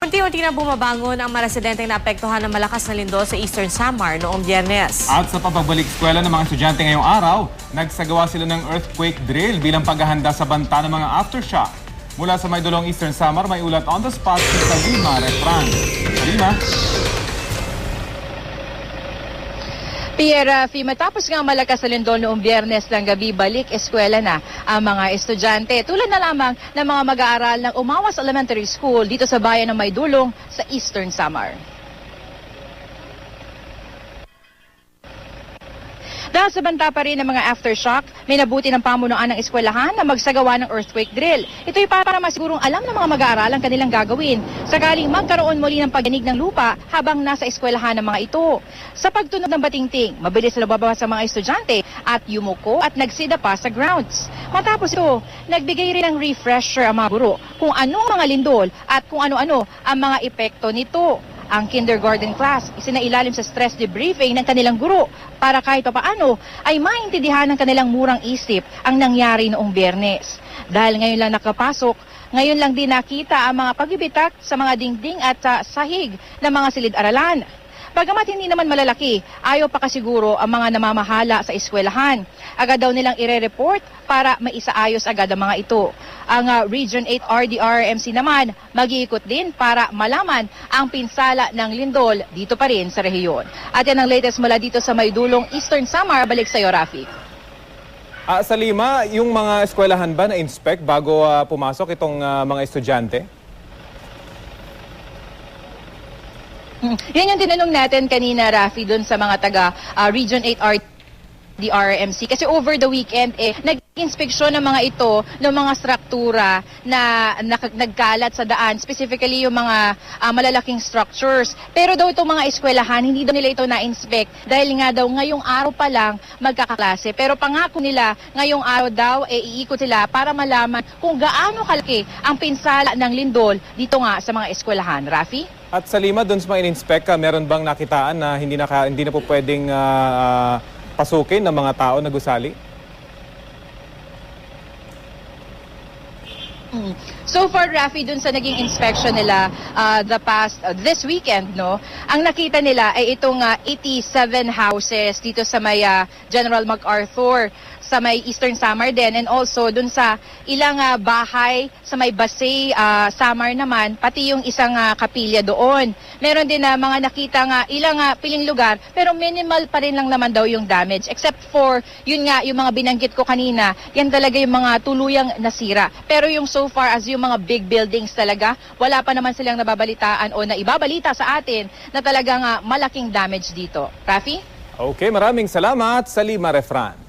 Unti-unti na bumabangon ang mga residenteng naapektuhan ng malakas na lindol sa Eastern Samar noong Biyernes. At sa pagbabalik eskwela ng mga estudyante ngayong araw, nagsagawa sila ng earthquake drill bilang paghahanda sa banta ng mga aftershock. Mula sa Maydulong Eastern Samar, may ulat on the spot si Salima Refran. Salima? Pierre, matapos nga malakas na lindol noong Biyernes ng gabi, balik eskwela na ang mga estudyante. Tulad na lamang ng mga mag-aaral ng Umawas Elementary School dito sa bayan ng Maydulong sa Eastern Samar. Dahil sa banta pa rin ng mga aftershock, may nabuti ng pamunuan ng eskwelahan na magsagawa ng earthquake drill. Ito'y para masigurong alam ng mga mag-aaral ang kanilang gagawin sakaling magkaroon muli ng pagyanig ng lupa habang nasa eskwelahan ng mga ito. Sa pagtunog ng batingting, mabilis na bababa sa mga estudyante at yumuko at nagsida pa sa grounds. Matapos ito, nagbigay rin ng refresher ang mga guro kung anong mga lindol at kung ano-ano ang mga epekto nito. Ang kindergarten class, isinailalim sa stress debriefing ng kanilang guro para kahit papaano ay maintindihan ng kanilang murang isip ang nangyari noong Biyernes. Dahil ngayon lang nakapasok, ngayon lang din nakita ang mga pagbibitak sa mga dingding at sahig ng mga silid-aralan. Bagamat hindi naman malalaki, ayaw pa kasiguro ang mga namamahala sa eskwelahan. Agad daw nilang ire-report para maisaayos agad ang mga ito. Ang Region 8 RDRMC naman mag-iikot din para malaman ang pinsala ng lindol dito pa rin sa rehiyon. At yan ang latest mula dito sa Maydulong, Eastern Samar. Balik sa iyo, Rafi. Salima, yung mga eskwelahan ba na-inspect bago pumasok itong mga estudyante? Yan yung tinanong natin kanina, Rafi, doon sa mga taga Region 8 RDRMC. Kasi over the weekend, nag-inspeksyon ng mga ito ng mga struktura na nagkalat sa daan, specifically yung mga malalaking structures. Pero daw itong mga eskwelahan, hindi daw nila ito na-inspect dahil nga daw ngayong araw pa lang magkakaklase. Pero pangako nila, ngayong araw daw, iikot sila para malaman kung gaano kalaki ang pinsala ng lindol dito nga sa mga eskwelahan. Rafi? At Salima, doon sa mga in-inspect, meron bang nakitaan na hindi na po pwedeng pasukin ng mga tao na gusali? So far, Rafi, dun sa naging inspection nila this weekend, no, ang nakita nila ay itong 87 houses dito sa may General MacArthur, sa may Eastern Samar din, and also dun sa ilang bahay sa may Basay, Samar naman, pati yung isang kapilya doon. Meron din mga nakita ilang piling lugar, pero minimal pa rin lang naman daw yung damage. Except for, yun nga, yung mga binanggit ko kanina, yan talaga yung mga tuluyang nasira. Pero yung so far as yung mga big buildings talaga, wala pa naman silang nababalitaan o naibabalita sa atin na talagang malaking damage dito. Rafi? Okay, maraming salamat, Salima Refran.